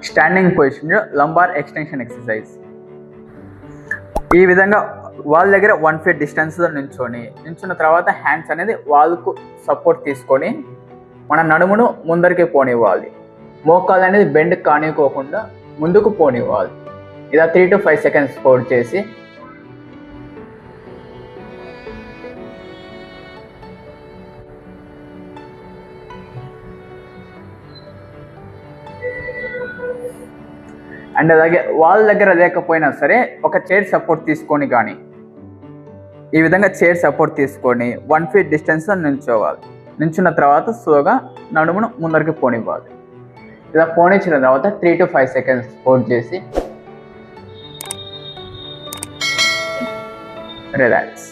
Standing position lumbar extension exercise. ఈ విధంగా వాళ్ళ దగ్గర 1 feet డిస్టెన్స్లో నించున్న తర్వాత హ్యాండ్స్ అనేది వాళ్ళకు సపోర్ట్ తీసుకొని మన నడుమును ముందరికి పోనివ్వాలి. మోకాలు అనేది బెండ్ కానివ్వకుండా ముందుకు పోనివ్వాలి. ఇలా 3 to 5 seconds హోల్డ్ చేసి అండ్ అలాగే వాళ్ళ దగ్గర లేకపోయినా సరే ఒక చైర్ సపోర్ట్ తీసుకొని కానీ ఈ విధంగా చైర్ సపోర్ట్ తీసుకొని 1 feet డిస్టెన్స్లో నిల్చోవాలి. నిల్చున్న తర్వాత స్లోగా నడుమును ముందరికి పోనివ్వాలి. ఇలా పోనిచ్చిన తర్వాత 3 to 5 seconds హోల్డ్ చేసి రిలాక్స్.